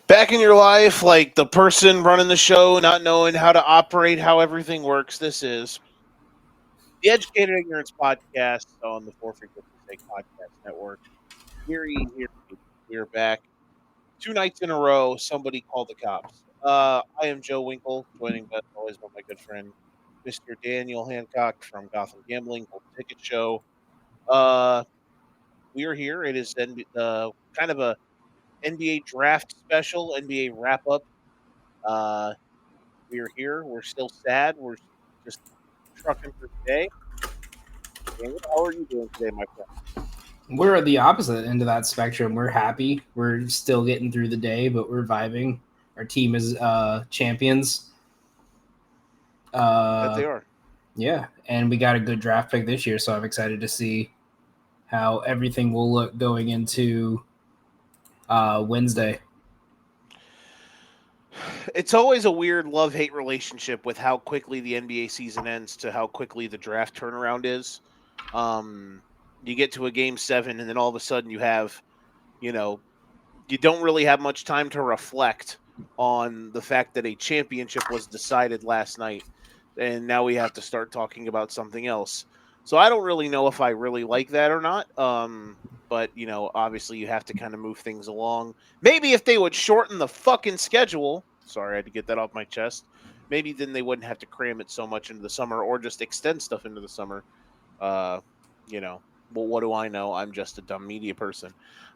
Back in your life, like the person running the show, not knowing how to operate, how everything works. This is the Educated Ignorance Podcast on the For Frequency Sake Podcast Network. Here, we're back. 2 nights in a row, somebody called the cops. I am Joe Winkle, joining as always by my good friend, Mr. Daniel Hancock from Gotham Gambling, Golden Ticket Show. Uh, we are here. It is kind of a NBA draft special, NBA wrap up. Uh, we are here. We're still sad. We're just trucking through the day. Daniel, how are you doing today, my friend? We're at the opposite end of that spectrum. We're happy. We're still getting through the day, but we're vibing. Our team is champions. That they are. Yeah, and we got a good draft pick this year, so I'm excited to see how everything will look going into Wednesday. It's always a weird love-hate relationship with how quickly the NBA season ends to how quickly the draft turnaround is. Um, you get to a game 7, and then all of a sudden you know, you don't really have much time to reflect on the fact that a championship was decided last night, and now we have to start talking about something else. So I don't really know if I really like that or not. But obviously you have to kind of move things along. Maybe if they would shorten the fucking schedule. Sorry, I had to get that off my chest. Maybe then they wouldn't have to cram it so much into the summer, or just extend stuff into the summer. Uh, well, what do I know? I'm just a dumb media person.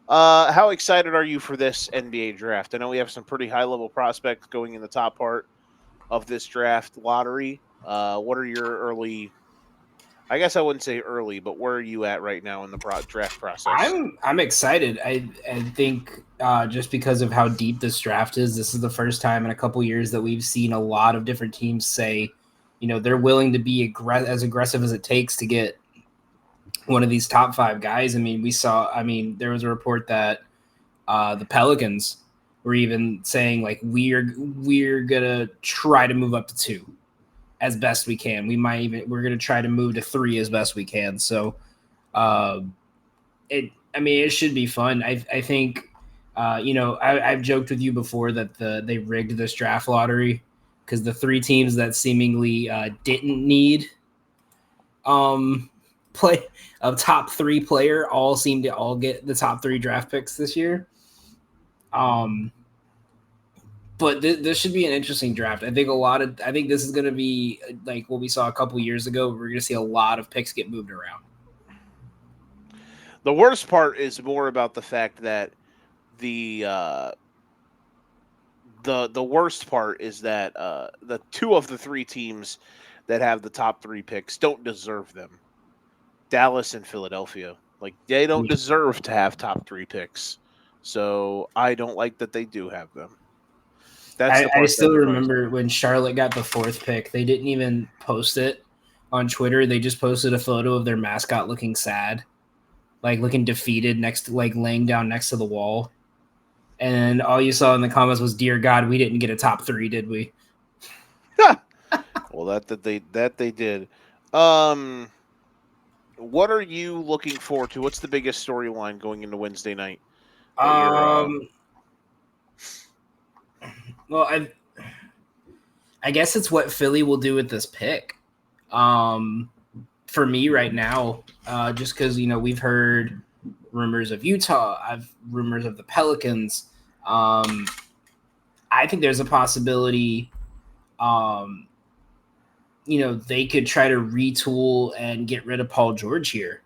How excited are you for this NBA draft? I know we have some pretty high level prospects going in the top part of this draft lottery. What are your early? I guess I wouldn't say early, but where are you at right now in the draft process? I'm excited. I think just because of how deep this draft is, this is the first time in a couple years that we've seen a lot of different teams say, they're willing to be as aggressive as it takes to get one of these top 5 guys. I mean, there was a report that the Pelicans were even saying like we're gonna try to move up to 2 as best we can. We're gonna try to move to 3 as best we can. So it should be fun. I think I've joked with you before that they rigged this draft lottery because the 3 teams that seemingly didn't need play a top 3 player all seem to all get the top 3 draft picks this year. But this should be an interesting draft. I think this is going to be like what we saw a couple years ago. We're going to see a lot of picks get moved around. The worst part is more about the fact that the worst part is that the 2 of the 3 teams that have the top 3 picks don't deserve them. Dallas and Philadelphia. Like, they don't deserve to have top 3 picks. So I don't like that they do have them. That's I still remember when Charlotte got the 4th pick. They didn't even post it on Twitter. They just posted a photo of their mascot looking sad, like looking defeated laying down next to the wall. And all you saw in the comments was, "Dear God, we didn't get a top 3, did we?" Well, that they did. What are you looking forward to? What's the biggest storyline going into Wednesday night? Well, I guess it's what Philly will do with this pick. For me right now, just because we've heard rumors of Utah, I've rumors of the Pelicans. I think there's a possibility. They could try to retool and get rid of Paul George here,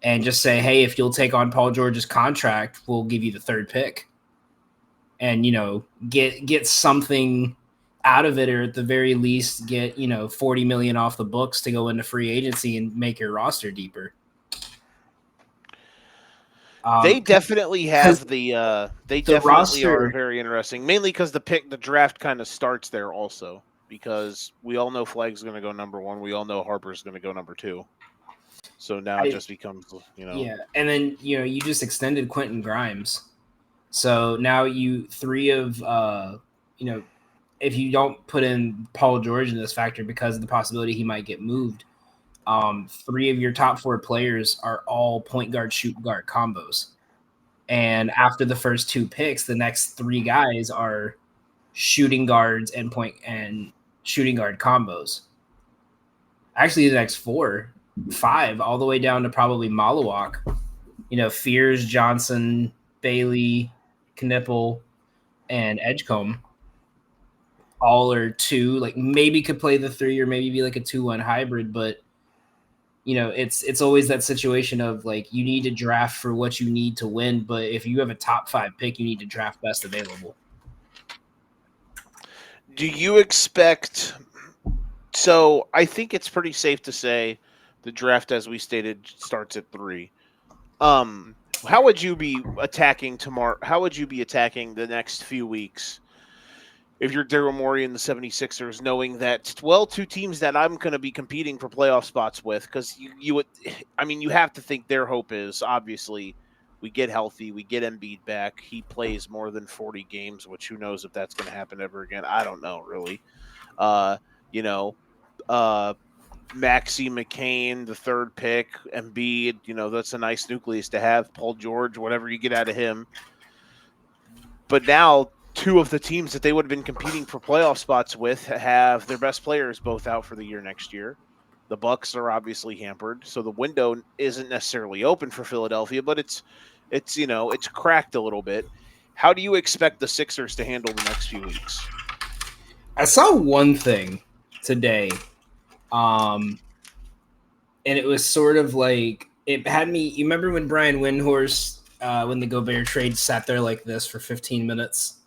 and just say, "Hey, if you'll take on Paul George's contract, we'll give you the 3rd pick." And get something out of it, or at the very least get $40 million off the books to go into free agency and make your roster deeper. They definitely have they definitely roster, are very interesting, mainly because the draft kind of starts there also, because we all know Flagg's going to go number 1, we all know Harper's going to go number 2. So now it just becomes yeah, and then you just extended Quentin Grimes. So now 3 of if you don't put in Paul George in this factor because of the possibility he might get moved, 3 of your top 4 players are all point guard, shoot guard combos. And after the first 2 picks, the next 3 guys are shooting guards and shooting guard combos. Actually, the next 4, 5, all the way down to probably Malawak. Fears, Johnson, Bailey, Knipple, and Edgecombe. All are 2, like maybe could play the 3 or maybe be like a 2-1 hybrid, but it's always that situation of like you need to draft for what you need to win, but if you have a top 5 pick, you need to draft best available. Do you expect? So I think it's pretty safe to say the draft, as we stated, starts at 3. How would you be attacking tomorrow? How would you be attacking the next few weeks if you're Daryl Morey and the 76ers, knowing that, 2 teams that I'm going to be competing for playoff spots with? Because you have to think their hope is, obviously, we get healthy, we get Embiid back, he plays more than 40 games, which who knows if that's going to happen ever again. I don't know, really. Maxey McCain, the 3rd pick, Embiid, that's a nice nucleus to have. Paul George, whatever you get out of him. But now 2 of the teams that they would have been competing for playoff spots with have their best players both out for the year next year. The Bucks are obviously hampered, so the window isn't necessarily open for Philadelphia, but it's cracked a little bit. How do you expect the Sixers to handle the next few weeks? I saw one thing today. And it was sort of like it had me. You remember when Brian Windhorst, when the Gobert trade, sat there like this for 15 minutes?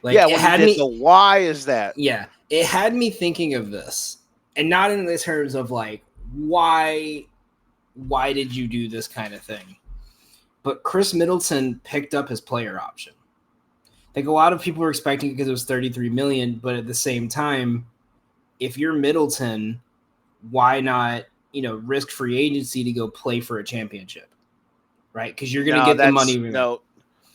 Like, yeah, it had me. Why is that? Yeah, it had me thinking of this, and not in the terms of like why did you do this kind of thing? But Chris Middleton picked up his player option. I think a lot of people were expecting it because it was $33 million, but at the same time, if you're Middleton, why not, risk free agency to go play for a championship, right? Because you're going to get the money. No,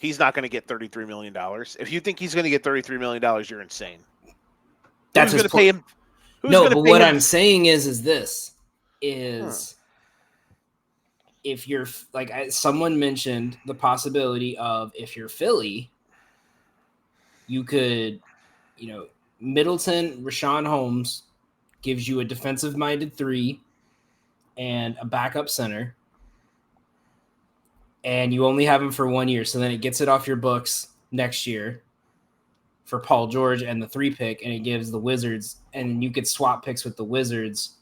he's not going to get $33 million. If you think he's going to get $33 million, you're insane. That's who's going to pay him? No, but what I'm saying is if you're like someone mentioned the possibility of if you're Philly, you could, Middleton, Rashawn Holmes gives you a defensive-minded 3 and a backup center, and you only have him for 1 year, so then it gets it off your books next year for Paul George and the 3 pick, and it gives the Wizards, and you could swap picks with the Wizards,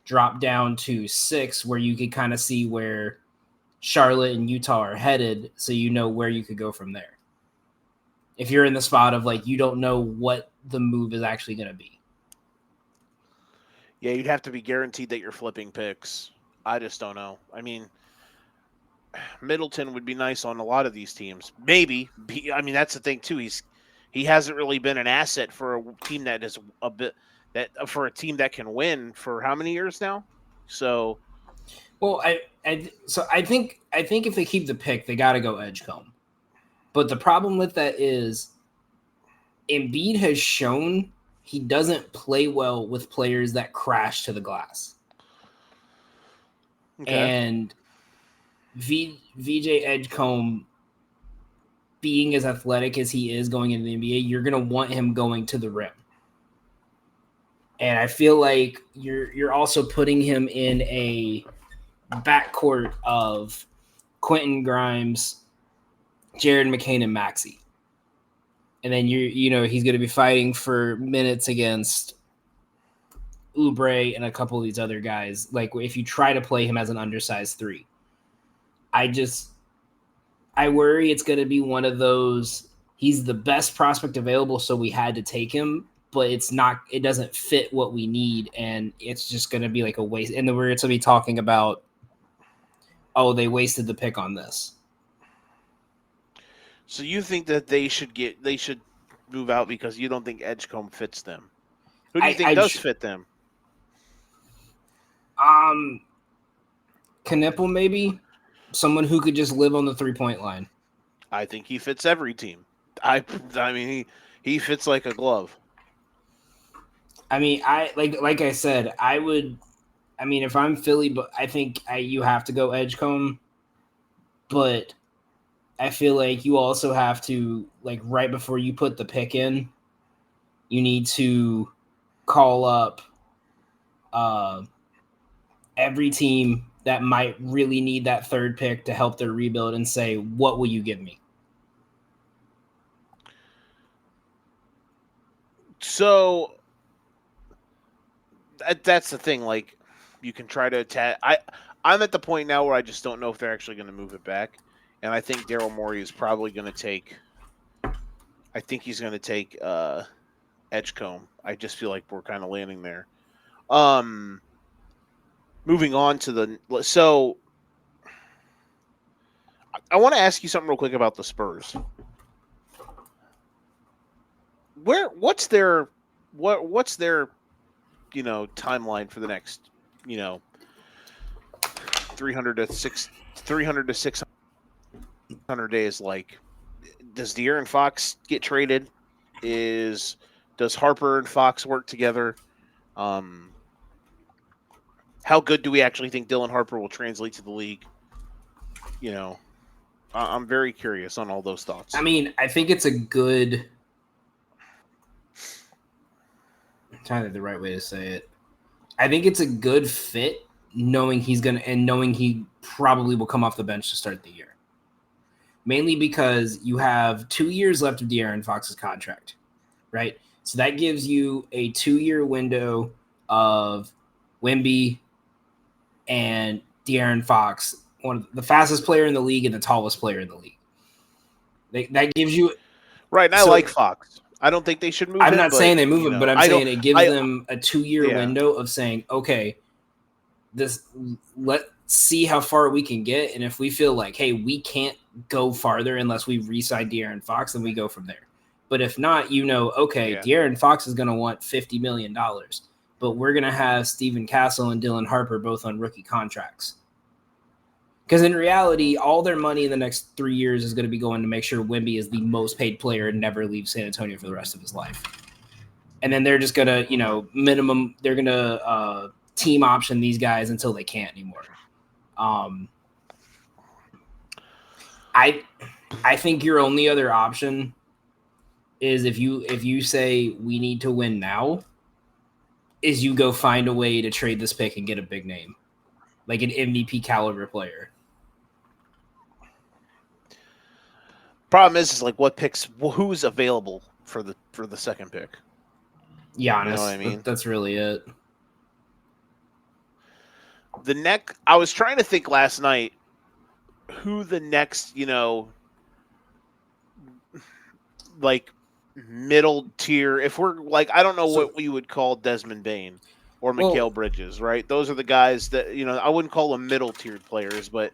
drop down to 6, where you could kind of see where Charlotte and Utah are headed, so you know where you could go from there. If you're in the spot of like you don't know what the move is actually going to be. Yeah, you'd have to be guaranteed that you're flipping picks. I just don't know. I mean, Middleton would be nice on a lot of these teams. Maybe. That's the thing too. He hasn't really been an asset for a team that is for a team that can win for how many years now? So, well, I think if they keep the pick, they got to go Edgecombe. But the problem with that is Embiid has shown he doesn't play well with players that crash to the glass. Okay. And VJ Edgecombe, being as athletic as he is going into the NBA, you're going to want him going to the rim. And I feel like you're also putting him in a backcourt of Quentin Grimes, Jared McCain, and Maxey. And then he's going to be fighting for minutes against Oubre and a couple of these other guys. Like if you try to play him as an undersized 3, I worry it's going to be one of those. He's the best prospect available, so we had to take him, but it doesn't fit what we need, and it's just going to be like a waste. And then we're going to be talking about, oh, they wasted the pick on this. So you think that they should move out because you don't think Edgecombe fits them? Who do you think does fit them? Knipple, maybe someone who could just live on the 3-point line. I think he fits every team. He fits like a glove. Like I said, I would. If I'm Philly, but I think you have to go Edgecombe, but I feel like you also have to, like, right before you put the pick in, you need to call up every team that might really need that third pick to help their rebuild and say, what will you give me? So that's the thing. Like, you can try to attack. I'm at the point now where I just don't know if they're actually going to move it back, and I think Daryl Morey is probably going to take. I think he's going to take Edgecombe. I just feel like we're kind of landing there. Moving on to I want to ask you something real quick about the Spurs. What's their timeline for the next 300 to 600 days? Like, does De'Aaron Fox get traded? Does Harper and Fox work together? How good do we actually think Dylan Harper will translate to the league? I'm very curious on all those thoughts. I mean, I think it's a good. I'm trying to think the right way to say it. I think it's a good fit, knowing he probably will come off the bench to start the year. Mainly because you have 2 years left of De'Aaron Fox's contract, right? So that gives you a 2-year window of Wemby and De'Aaron Fox, one of the fastest player in the league and the tallest player in the league. That gives you right. And I like Fox. I don't think they should move. I'm not saying they move him, but I'm saying it gives them a 2-year window of saying, okay, let's see how far we can get, and if we feel like, hey, we can't go farther unless we re-sign De'Aaron Fox, then we go from there. But if not, okay, De'Aaron Fox is going to want $50 million, but we're going to have Stephen Castle and Dylan Harper both on rookie contracts. Because in reality, all their money in the next 3 years is going to be going to make sure Wemby is the most paid player and never leaves San Antonio for the rest of his life. And then they're just going to, minimum, they're going to team option these guys until they can't anymore. I think your only other option is if you say we need to win now, is you go find a way to trade this pick and get a big name, like an MVP caliber player. Problem is like what picks, who's available for the second pick. Yeah, you know what I mean? That's really it. I was trying to think last night who the next, like middle tier, if we're like, I don't know what we would call Desmond Bane or Mikal Bridges, right? Those are the guys that, I wouldn't call them middle tiered players, but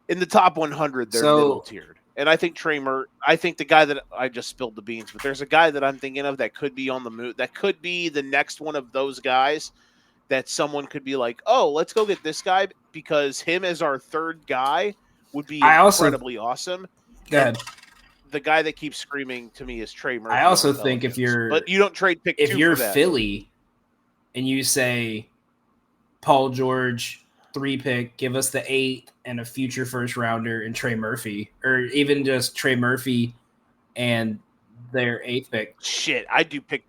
in the top 100, they're middle tiered. And I think I think the guy that I just spilled the beans, but there's a guy that I'm thinking of that could be on the move. That could be the next one of those guys that someone could be like, oh, let's go get this guy because him as our third guy would be incredibly awesome. Go ahead. The guy that keeps screaming to me is Trey Murphy. I also think but you don't trade pick 2 if you're Philly and you say Paul George 3 pick, give us the 8th and a future first rounder and Trey Murphy, or even just Trey Murphy and their 8th pick. Shit, I'd do pick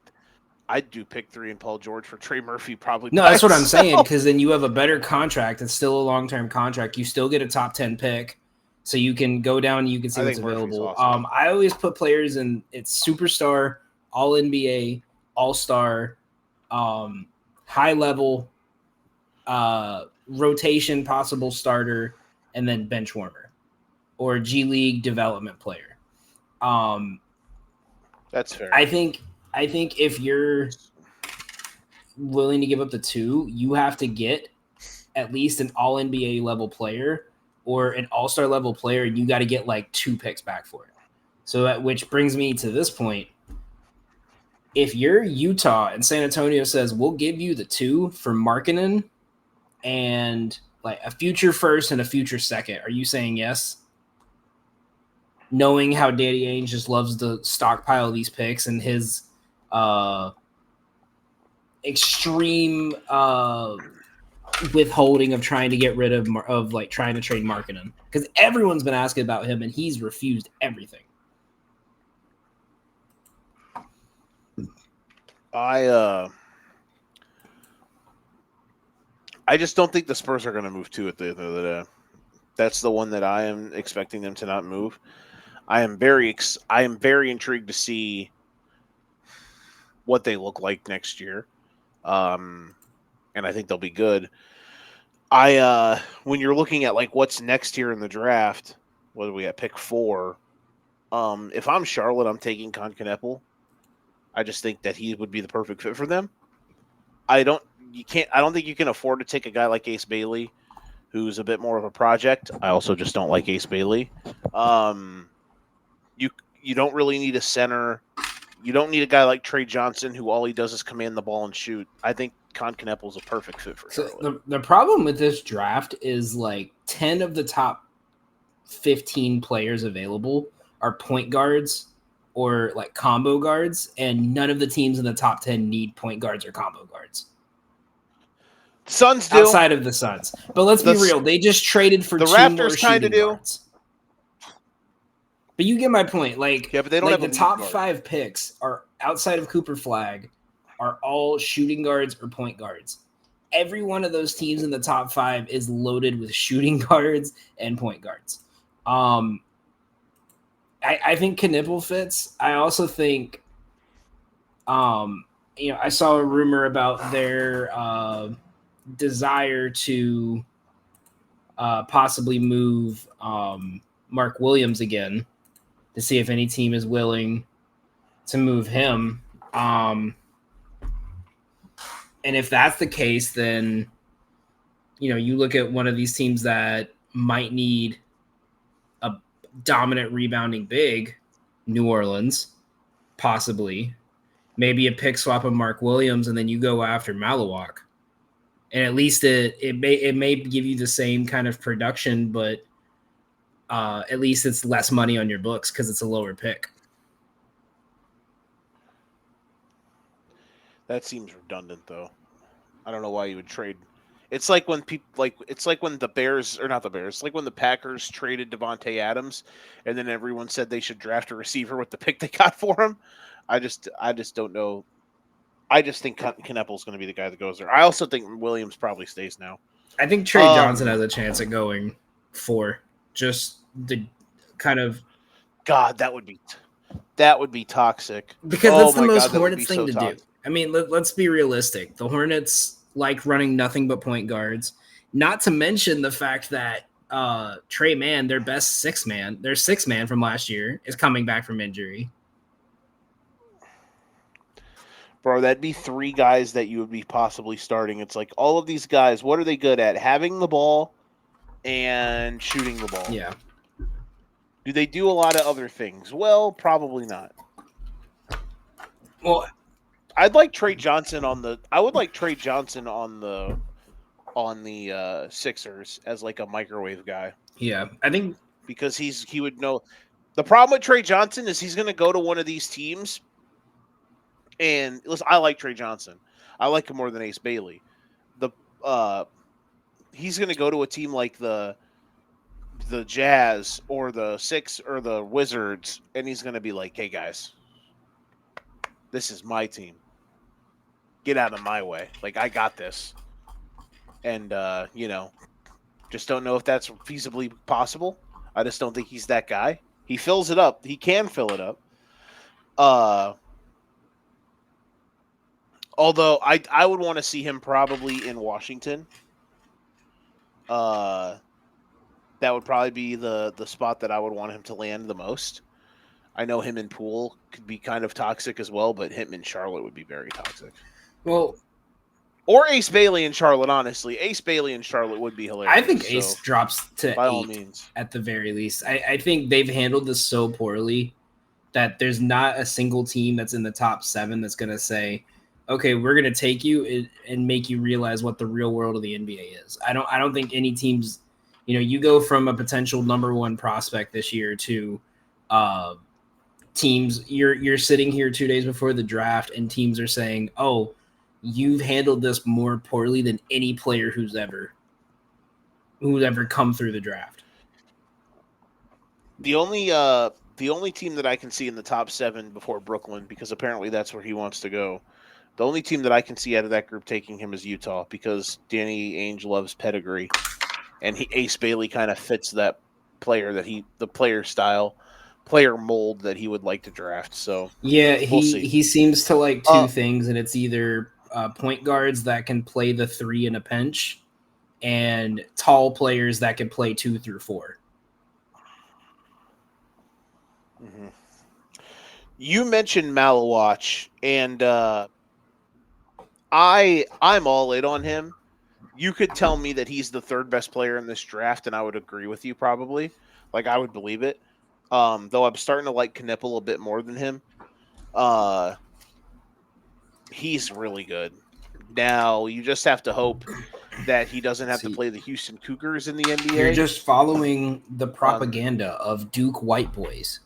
3 and Paul George for Trey Murphy probably. No, that's what I'm saying, because then you have a better contract. It's still a long-term contract. You still get a top 10 pick, so you can go down and you can see what's available. Awesome. I always put players in. It's superstar, all NBA, all-star, high level, rotation, possible starter, and then bench warmer or G League development player. That's fair. I think if you're willing to give up the 2, you have to get at least an all NBA level player or an all-star level player, and you got to get like 2 picks back for it. So which brings me to this point. If you're Utah and San Antonio says, we'll give you the 2 for Markkanen and like a future first and a future second, are you saying yes? Knowing how Danny Ainge just loves to stockpile these picks and his extreme withholding of trying to get rid of like trying to trade Markkanen, because everyone's been asking about him and he's refused everything. I just don't think the Spurs are going to move to it. That's the one that I am expecting them to not move. I am very intrigued to see what they look like next year, and I think they'll be good. When you're looking at like what's next here in the draft, what do we at pick 4? If I'm Charlotte, I'm taking Conconnepple. I just think that he would be the perfect fit for them. I don't think you can afford to take a guy like Ace Bailey, who's a bit more of a project. I also just don't like Ace Bailey. You don't really need a center. You don't need a guy like Trey Johnson, who all he does is command the ball and shoot. I think Conconnepple is a perfect fit for Charlotte. So the problem with this draft is like 10 of the top 15 players available are point guards or like combo guards, and none of the teams in the top 10 need point guards or combo guards. Suns do. Outside of the Suns. But let's be real. They just traded for the 2 Raptors more shooting do. guards. But you get my point. Like, yeah, but they don't like have the top 5 picks are outside of Cooper Flag are all shooting guards or point guards. Every one of those teams in the top 5 is loaded with shooting guards and point guards. I think Knipple fits. I also think, I saw a rumor about their desire to possibly move Mark Williams again, to see if any team is willing to move him. And if that's the case, then, you look at one of these teams that might need a dominant rebounding big, New Orleans, possibly. Maybe a pick swap of Mark Williams, and then you go after Malawak. And at least it may give you the same kind of production, but at least it's less money on your books because it's a lower pick. That seems redundant, though. I don't know why you would trade. It's like when when the Bears, or not the Bears, like when the Packers traded Devontae Adams, and then everyone said they should draft a receiver with the pick they got for him. I just don't know. I just think Kneppel's going to be the guy that goes there. I also think Williams probably stays now. I think Trey Johnson has a chance at going 4. Just the kind of God, that would be toxic. Because that's the most Hornets thing to do. I mean, let's be realistic. The Hornets like running nothing but point guards. Not to mention the fact that Trey Mann, their best 6-man, their 6-man from last year, is coming back from injury. Bro, that'd be 3 guys that you would be possibly starting. It's like all of these guys, what are they good at? Having the ball and shooting the ball. Yeah. Do they do a lot of other things? Well, probably not. Well, I would like Trey Johnson on the Sixers as like a microwave guy. Yeah, I think because he would know. The problem with Trey Johnson is he's going to go to one of these teams. And listen, I like Trey Johnson. I like him more than Ace Bailey. He's going to go to a team like the Jazz or the Six or the Wizards, and he's going to be like, "Hey guys, this is my team. Get out of my way. Like, I got this." And just don't know if that's feasibly possible. I just don't think he's that guy. He fills it up. He can fill it up. Although I would want to see him probably in Washington. That would probably be the spot that I would want him to land the most. I know him in Poole could be kind of toxic as well, but him in Charlotte would be very toxic. Well, or Ace Bailey in Charlotte, honestly. Ace Bailey in Charlotte would be hilarious. I think Ace drops to by 8 all means. At the very least. I think they've handled this so poorly that there's not a single team that's in the top 7 that's going to say, okay, we're going to take you and make you realize what the real world of the NBA is. I don't think any teams, you go from a potential number 1 prospect this year to teams. You're sitting here 2 days before the draft and teams are saying, oh, you've handled this more poorly than any player who's ever come through the draft. The only team that I can see in the top 7 before Brooklyn, because apparently that's where he wants to go. The only team that I can see out of that group taking him is Utah, because Danny Ainge loves pedigree, and Ace Bailey kind of fits that player the player style, player mold that he would like to draft. So yeah, we'll see. he seems to like two things, and it's either point guards that can play the 3 in a pinch, and tall players that can play 2 through 4. Mm-hmm. You mentioned Malawach, and I'm all in on him. You could tell me that he's the 3rd best player in this draft, and I would agree with you probably. Like, I would believe it. Though I'm starting to like Knipple a bit more than him. He's really good. Now, you just have to hope that he doesn't have to play the Houston Cougars in the NBA. You're just following the propaganda of Duke white boys.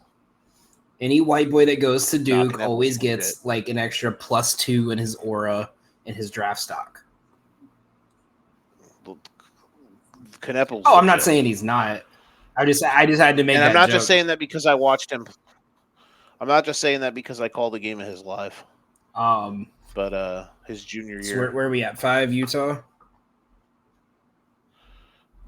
Any white boy that goes to Duke always gets like an extra +2 in his aura and his draft stock. Kneppel's I'm not saying he's not. I just had to make that I'm not joke. just saying that because I watched him. I'm not just saying that because I called the game of his life. But his junior year. So where are we at? 5, Utah?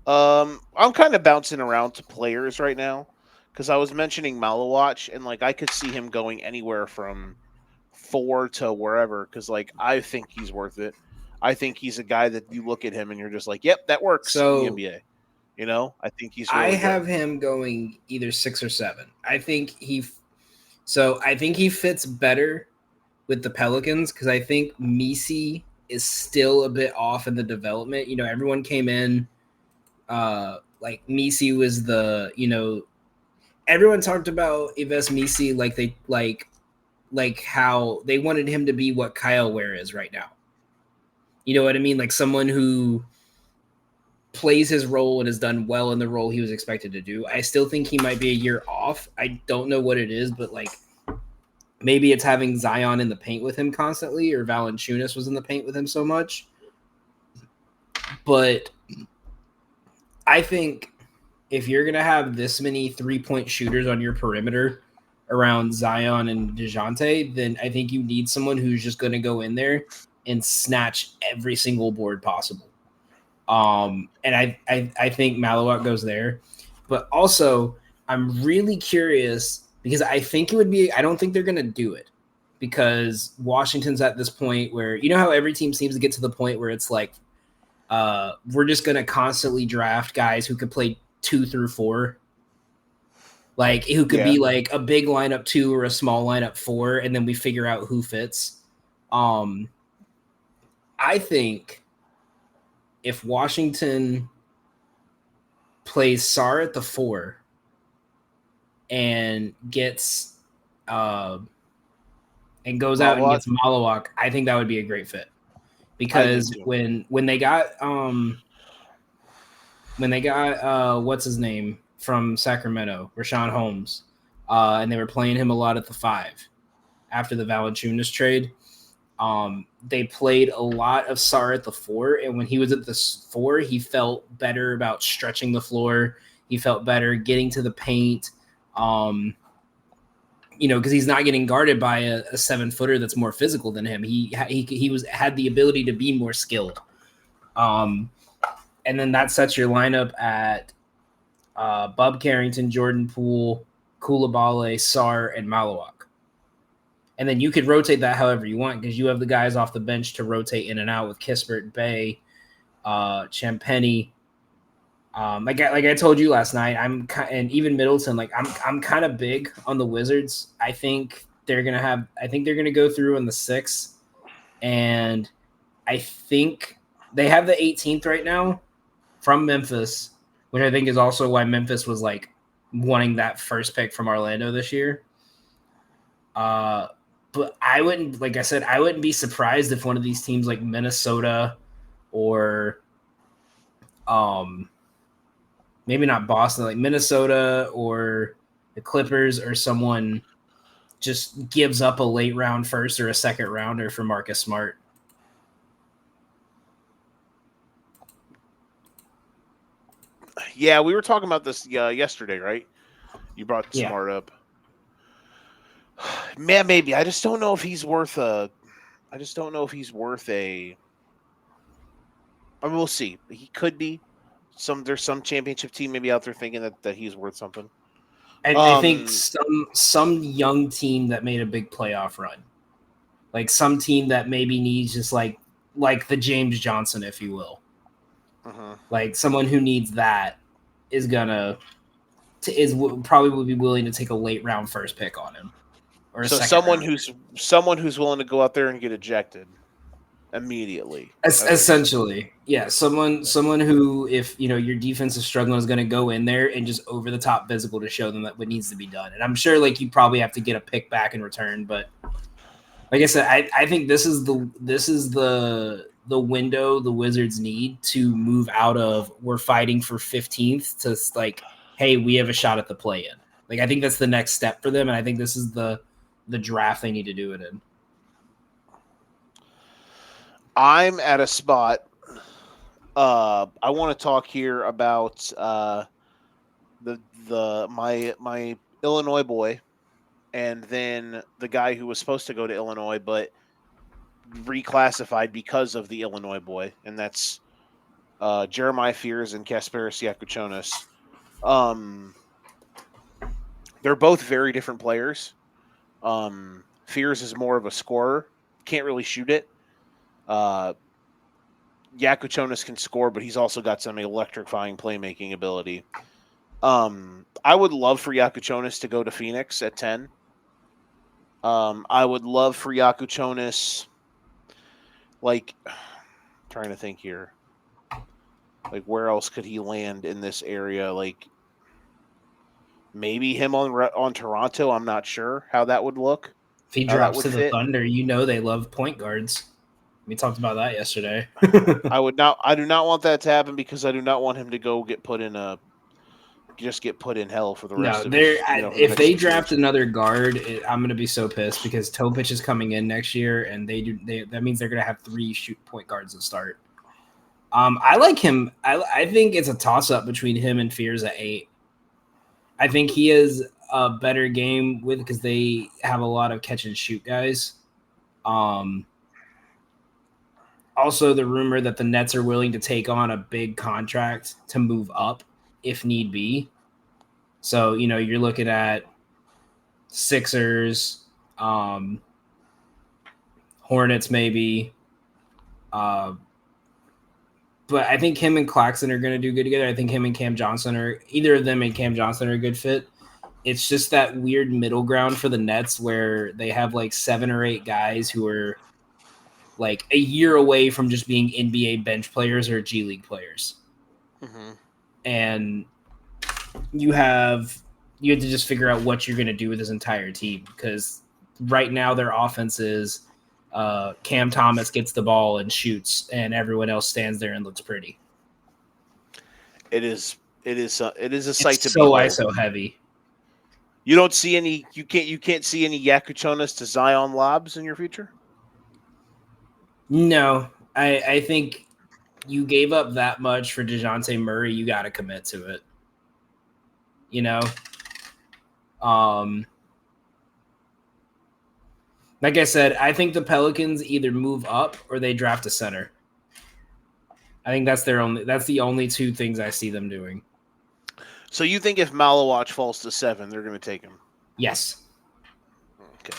I'm kind of bouncing around to players right now because I was mentioning Malawach, and like I could see him going anywhere from 4 to wherever, because like I think he's worth it. I think he's a guy that you look at him and you're just like, yep, that works in the NBA. You know, I think he's really I have him going either 6 or 7. I think he fits better with the Pelicans because I think Messi is still a bit off in the development. You know, everyone came in like Messi was the, you know, everyone talked about Yves Messi like how they wanted him to be what Kyle Ware is right now. You know what I mean? Like someone who plays his role and has done well in the role he was expected to do. I still think he might be a year off. I don't know what it is, but like maybe it's having Zion in the paint with him constantly, or Valanciunas was in the paint with him so much. But I think if you're going to have this many 3-point shooters on your perimeter around Zion and DeJounte, then I think you need someone who's just going to go in there and snatch every single board possible. And I think Malawach goes there. But also, I'm really curious because I think it would be – I don't think they're going to do it because Washington's at this point where – you know how every team seems to get to the point where it's like we're just going to constantly draft guys who could play 2 through 4? Like who could be like a big lineup 2 or a small lineup 4, and then we figure out who fits. I think if Washington plays Sarr at the 4 and gets and goes out and gets Malawach, I think that would be a great fit. Because when they got what's his name from Sacramento, Rashawn Holmes, and they were playing him a lot at the 5 after the Valanciunas trade. They played a lot of Sarr at the 4, and when he was at the 4, he felt better about stretching the floor. He felt better getting to the paint, you know, because he's not getting guarded by a 7-footer that's more physical than him. He had the ability to be more skilled, and then that sets your lineup at Bub Carrington, Jordan Poole, Coulibaly, Sarr, and Malawach. And then you could rotate that however you want because you have the guys off the bench to rotate in and out with Kispert, Bay, Champagny. Like I told you last night, and even Middleton. Like I'm kind of big on the Wizards. I think they're gonna go through in the 6th, and I think they have the 18th right now from Memphis, which I think is also why Memphis was like wanting that first pick from Orlando this year. But I wouldn't, like I said, I wouldn't be surprised if one of these teams like Minnesota or maybe not Boston, like Minnesota or the Clippers or someone just gives up a late round first or a second rounder for Marcus Smart. Yeah, we were talking about this yesterday, right? You brought Yeah. Smart up. Man, maybe. I just don't know if he's worth a. I just don't know if he's worth a. I mean, we'll see. He could be. There's some championship team maybe out there thinking that he's worth something. I think some young team that made a big playoff run, like some team that maybe needs just like the James Johnson, if you will, like someone who needs that is probably will be willing to take a late round first pick on him, or so someone who's willing to go out there and get ejected immediately. Essentially, yeah, someone who, if your defense is struggling, is going to go in there and just over the top physical to show them that what needs to be done. And I'm sure like you probably have to get a pick back in return, but like I said, I think this is the window the Wizards need to move out of we're fighting for 15th to like, hey, we have a shot at the play-in. Like I think that's the next step for them, and I think this is the draft they need to do it in. I'm at a spot. I want to talk here about my Illinois boy, and then the guy who was supposed to go to Illinois but reclassified because of the Illinois boy, and that's Jeremiah Fears and Kasparis Yakuchonis. They're both very different players. Fears is more of a scorer, can't really shoot it. Yakuchonis can score, but he's also got some electrifying playmaking ability. I would love for Yakuchonis to go to Phoenix at 10. I would love for Yakuchonis, like, I'm trying to think here. Like, where else could he land in this area? Like, maybe him on Toronto. I'm not sure how that would look. If he drops to the Thunder, they love point guards. We talked about that yesterday. I do not want that to happen because I do not want him to go get put in hell for the rest of his, if they draft another guard, I'm going to be so pissed because Topic is coming in next year, and that means they're going to have 3 point guards to start. I like him. I think it's a toss-up between him and Fears at 8. I think he has a better game because they have a lot of catch and shoot guys. Also, the rumor that the Nets are willing to take on a big contract to move up if need be. So, you're looking at Sixers, Hornets maybe. But I think him and Claxton are going to do good together. I think him and Cam Johnson either of them and Cam Johnson are a good fit. It's just that weird middle ground for the Nets where they have like 7 or 8 guys who are like a year away from just being NBA bench players or G League players. Mm-hmm. And you have to just figure out what you're going to do with this entire team, because right now their offense is Cam Thomas gets the ball and shoots, and everyone else stands there and looks pretty. It is a sight to so ISO heavy. You don't see any. You can't see any Yakuchonis to Zion lobs in your future. No, I think you gave up that much for DeJounte Murray. You got to commit to it. Like I said, I think the Pelicans either move up or they draft a center. I think that's the only 2 things I see them doing. So you think if Malawach falls to 7, they're going to take him? Yes. Okay.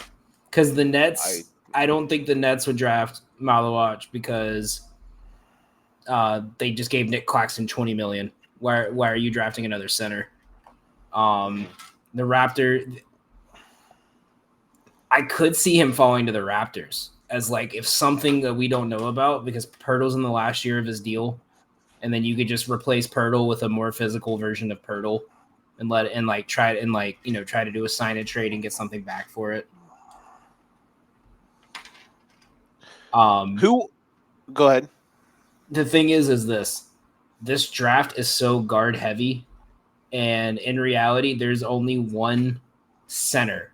Because the Nets, I don't think the Nets would draft Malawach because they just gave Nick Claxton $20 million. Why are you drafting another center? The Raptor, I could see him falling to the Raptors as like if something that we don't know about, because Pirtle's in the last year of his deal, and then you could just replace Pirtle with a more physical version of Pirtle and try to do a sign and trade and get something back for it. Who? Go ahead. The thing is this draft is so guard heavy, and in reality, there's only one center.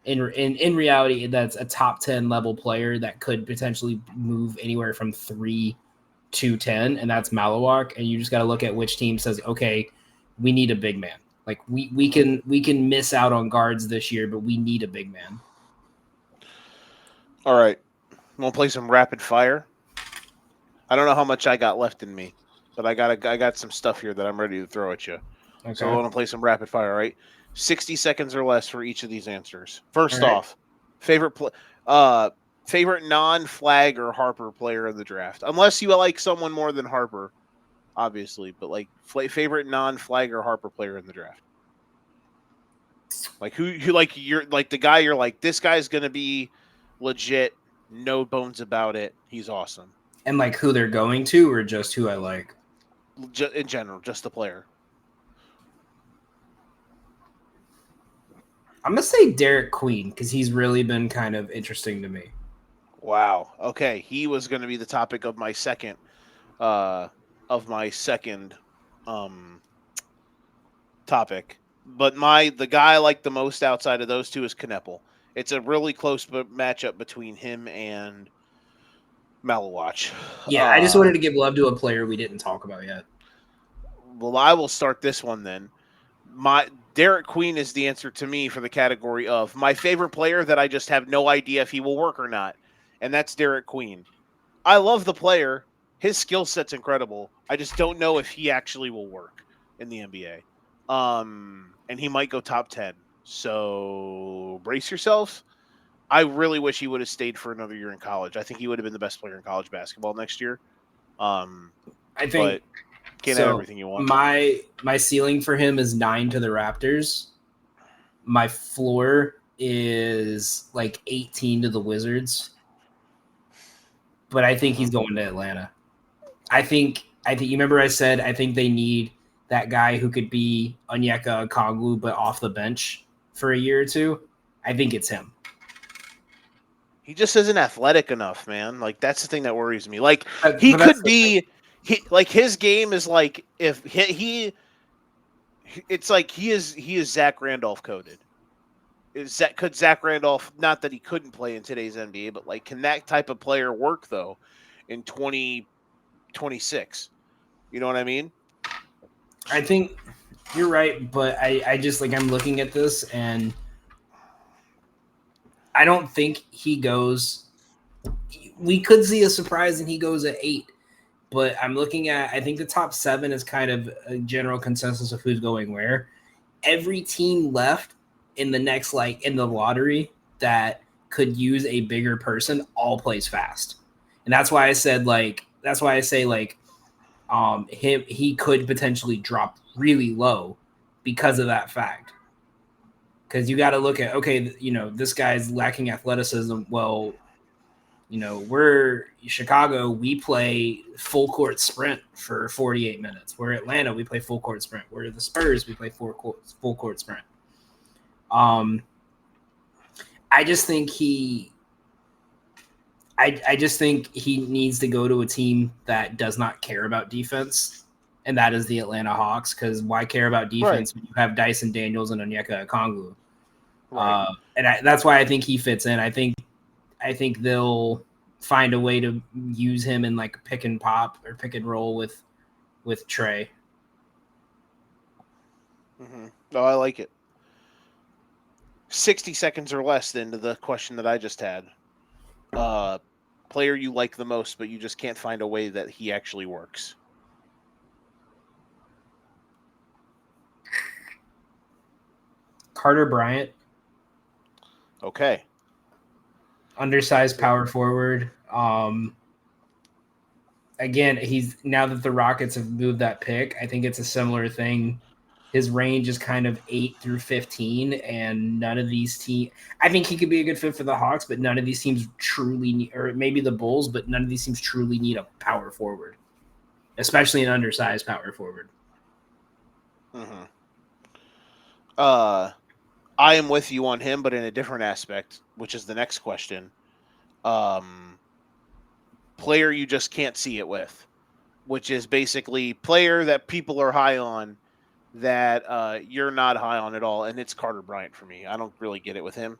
In reality, that's a top 10 level player that could potentially move anywhere from 3 210, and that's Malawak. And you just got to look at which team says, okay, we need a big man. Like we can miss out on guards this year, but we need a big man. All right. Want to play some rapid fire? I don't know how much I got left in me, but I got some stuff here that I'm ready to throw at you. Okay. So I want to play some rapid fire, all right? 60 seconds or less for each of these answers. First off, favorite non-Flag or Harper player in the draft, unless you like someone more than Harper, obviously. But like favorite non-Flag or Harper player in the draft, like who like you're like the guy you're like this guy's gonna be legit, no bones about it. He's awesome. And like who they're going to, or just who I like? In general, just the player. I'm going to say Derek Queen because he's really been kind of interesting to me. Wow. Okay. He was going to be the topic of my second topic. But the guy I like the most outside of those two is Kneppel. It's a really close matchup between him and Malawach. Yeah, I just wanted to give love to a player we didn't talk about yet. Well, I will start this one then. Derek Queen is the answer to me for the category of my favorite player that I just have no idea if he will work or not, and that's Derek Queen. I love the player. His skill set's incredible. I just don't know if he actually will work in the NBA. And he might go top 10. So brace yourself. I really wish he would have stayed for another year in college. I think he would have been the best player in college basketball next year. I think can't have everything you want. My ceiling for him is 9 to the Raptors. My floor is like 18 to the Wizards. But I think he's going to Atlanta. I think you remember I said I think they need that guy who could be Onyeka Okongwu but off the bench for a year or two. I think it's him. He just isn't athletic enough, man. Like that's the thing that worries me. Like he could be like his game is like if it's like he is Zach Randolph coded. Could Zach Randolph, not that he couldn't play in today's NBA, but like can that type of player work though in 2026? You know what I mean? I think you're right, but I just like I'm looking at this and I don't think he goes. We could see a surprise and he goes at 8, but I'm looking at. I think the top 7 is kind of a general consensus of who's going where. Every team left in the next in the lottery that could use a bigger person all plays fast, and that's why I said he could potentially drop really low because of that fact. Because you got to look at, this guy's lacking athleticism. Well, we're Chicago. We play full court sprint for 48 minutes. We're Atlanta. We play full court sprint. We're the Spurs. We play full court sprint. I just think I just think he needs to go to a team that does not care about defense, and that is the Atlanta Hawks. Because why care about defense when you have Dyson Daniels and Onyeka Okongwu? Right. That's why I think he fits in. I think they'll find a way to use him in like pick and pop or pick and roll with Trey. Mm-hmm. Oh, I like it. 60 seconds or less then to the question that I just had. Player you like the most, but you just can't find a way that he actually works. Carter Bryant. Okay. Undersized power forward. Again, he's now that the Rockets have moved that pick, I think it's a similar thing. His range is kind of 8 through 15, and none of these teams. I think he could be a good fit for the Hawks, but none of these teams truly need, or maybe the Bulls, but none of these teams truly need a power forward, especially an undersized power forward. Mm-hmm. I am with you on him, but in a different aspect, which is the next question. Player you just can't see it with, which is basically player that people are high on that you're not high on at all, and it's Carter Bryant for me. I don't really get it with him.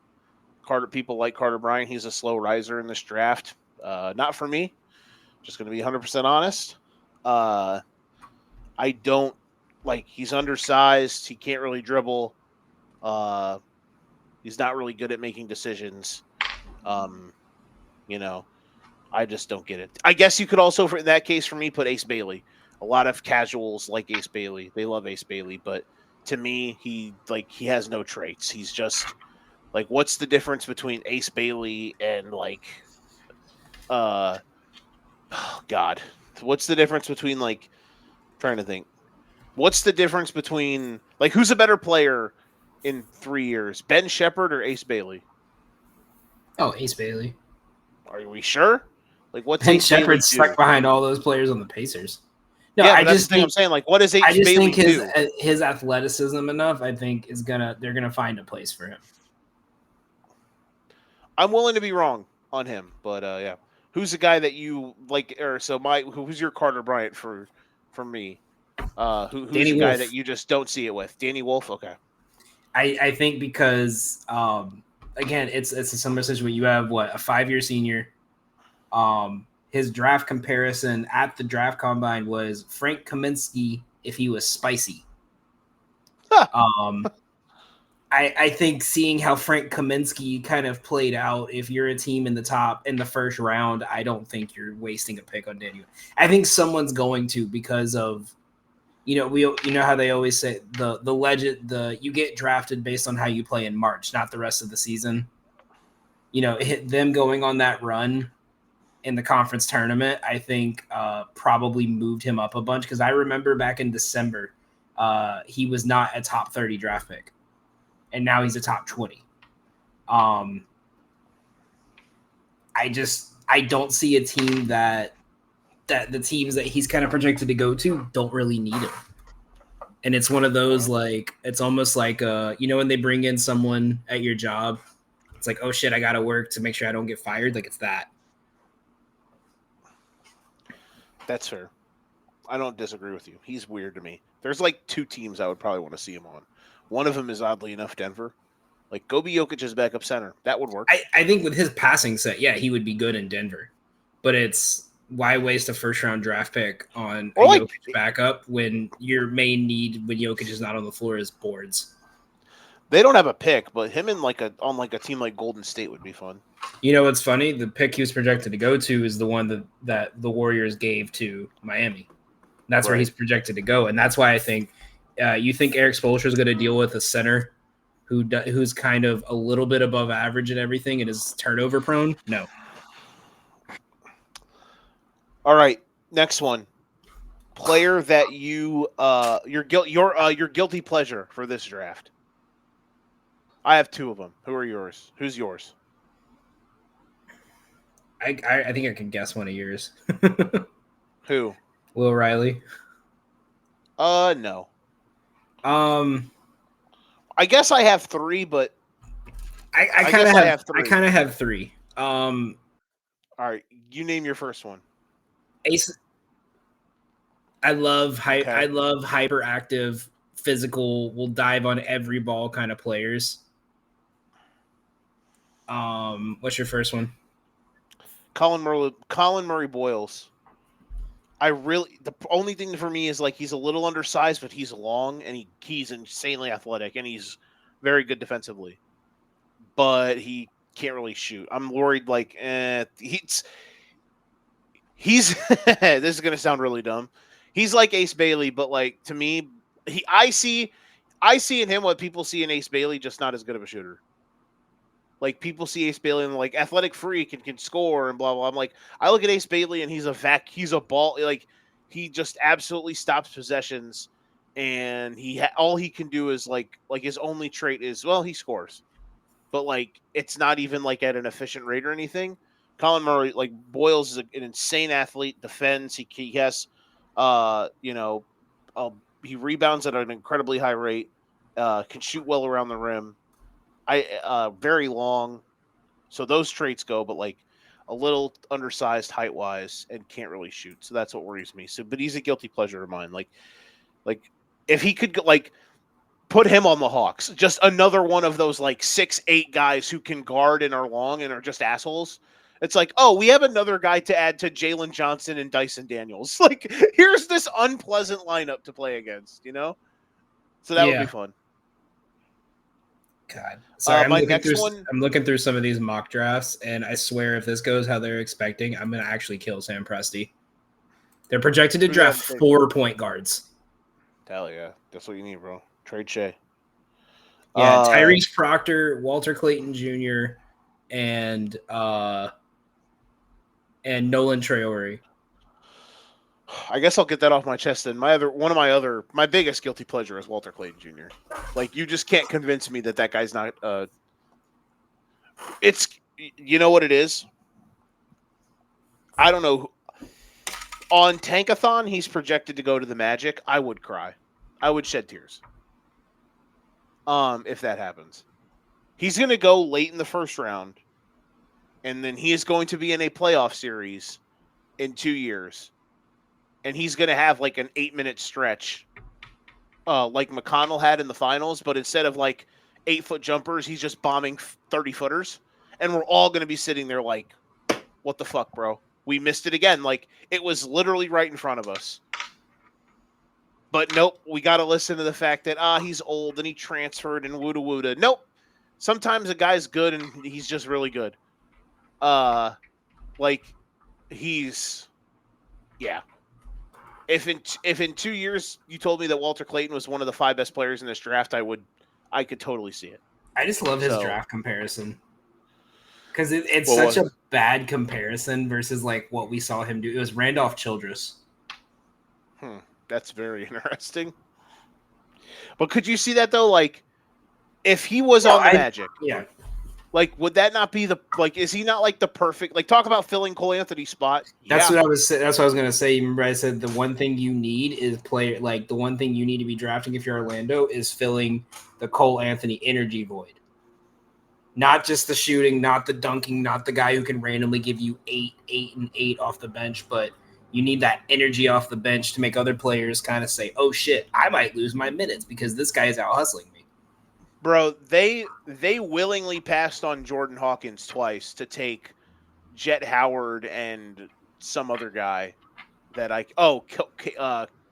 People like Carter Bryant. He's a slow riser in this draft. Not for me. Just going to be 100% honest. I don't he's undersized. He can't really dribble. He's not really good at making decisions. I just don't get it. I guess you could also, in that case, for me, put Ace Bailey. A lot of casuals like Ace Bailey. They love Ace Bailey, but to me, he has no traits. He's just what's the difference between Ace Bailey and oh God, what's the difference between trying to think. What's the difference between who's a better player in 3 years, Ben Shepherd or Ace Bailey? Oh, Ace Bailey. Are we sure? What's Ben Ace Shepherd Bailey stuck do? behind all those players on the Pacers. No, Yeah, I that's just the thing think, I'm saying. What does Ace I just Bailey think do? his athleticism enough. I think they're gonna find a place for him. I'm willing to be wrong on him, but yeah. Who's the guy that you like? Or so who's your Carter Bryant for me? Who's Danny the guy Wolf. that you just don't see it with? Danny Wolf. Okay. I think because again, it's a similar situation where you have a 5-year senior. His draft comparison at the draft combine was Frank Kaminsky if he was spicy. Huh. I think seeing how Frank Kaminsky kind of played out, if you're a team in the first round, I don't think you're wasting a pick on Daniel. I think someone's going to, because of how they always say the legend, you get drafted based on how you play in March, not the rest of the season. Them going on that run in the conference tournament, I think probably moved him up a bunch, because I remember back in December, he was not a top 30 draft pick, and now he's a top 20. I don't see a team that the teams that he's kind of projected to go to don't really need him. And it's one of those, it's almost like, when they bring in someone at your job, it's like, oh shit, I got to work to make sure I don't get fired. It's that. That's fair. I don't disagree with you. He's weird to me. There's 2 teams I would probably want to see him on. One of them is, oddly enough, Denver. Gobi Jokic as backup center. That would work. I think with his passing set, yeah, he would be good in Denver. But it's, why waste a first-round draft pick on a Jokic backup when your main need when Jokic is not on the floor is boards? They don't have a pick, but him in on a team like Golden State would be fun. You know what's funny? The pick he was projected to go to is the one that the Warriors gave to Miami. That's where he's projected to go, and that's why I think you think Eric Spoelstra is going to deal with a center who's kind of a little bit above average at everything and is turnover prone? No. All right, next one. Player that your guilty pleasure for this draft. I have 2 of them. Who are yours? Who's yours? I think I can guess one of yours. Who? Will Riley. No. I guess I have 3, but I kind of have 3. All right, you name your first one. Ace. I love hyperactive, physical, will dive on every ball kind of players. What's your first one? Colin Murray Boyles. The only thing for me is he's a little undersized, but he's long and he's insanely athletic and he's very good defensively. But he can't really shoot. I'm worried he's this is gonna sound really dumb. He's like Ace Bailey, but to me, I see in him what people see in Ace Bailey, just not as good of a shooter. People see Ace Bailey and athletic freak and can score and blah blah. I'm I look at Ace Bailey and he's a ball. He just absolutely stops possessions, and all he can do is his only trait is, well, he scores, but it's not even at an efficient rate or anything. Colin Murray, Boyles is an insane athlete, defends. He has, he rebounds at an incredibly high rate, can shoot well around the rim. Very long, so those traits go, but a little undersized height wise and can't really shoot. So that's what worries me. So, but he's a guilty pleasure of mine. If he could put him on the Hawks, just another one of those 6'8" guys who can guard and are long and are just assholes, It's like, oh, we have another guy to add to Jalen Johnson and Dyson Daniels. Like, here's this unpleasant lineup to play against, So that would be fun. God, sorry. My next one. I'm looking through some of these mock drafts, and I swear, if this goes how they're expecting, I'm going to actually kill Sam Presti. They're projected to draft 4 point guards. Hell yeah, that's what you need, bro. Trade Shea. Yeah, Tyrese Proctor, Walter Clayton Jr., and Nolan Traore. I guess I'll get that off my chest then. My biggest guilty pleasure is Walter Clayton Jr. Like, you just can't convince me that guy's not. It's, you know what it is? I don't know. On Tankathon, he's projected to go to the Magic. I would cry. I would shed tears. If that happens. He's going to go late in the first round, and then he is going to be in a playoff series in 2 years. And he's going to have like an 8-minute stretch like McConnell had in the finals, but instead of like 8-foot jumpers, he's just bombing 30-footers. And we're all going to be sitting there like, what the fuck, bro? We missed it again. Like, it was literally right in front of us. But nope, we got to listen to the fact that, he's old and he transferred and woota-woota. Nope. Sometimes a guy's good and he's just really good. Yeah. If in 2 years you told me that Walter Clayton was one of the 5 best players in this draft, I could totally see it. I just love his draft comparison because it's such a bad comparison versus like what we saw him do. It was Randolph Childress. That's very interesting. But could you see that though? Like, if he was on the Magic, like, would that not be is he not like the perfect, like, talk about filling Cole Anthony's spot? That's what I was going to say. Remember, I said the one thing you need is the one thing you need to be drafting if you're Orlando is filling the Cole Anthony energy void. Not just the shooting, not the dunking, not the guy who can randomly give you 8 and 8 off the bench, but you need that energy off the bench to make other players kind of say, oh shit, I might lose my minutes because this guy is out hustling me. Bro, they willingly passed on Jordan Hawkins twice to take Jet Howard and some other guy that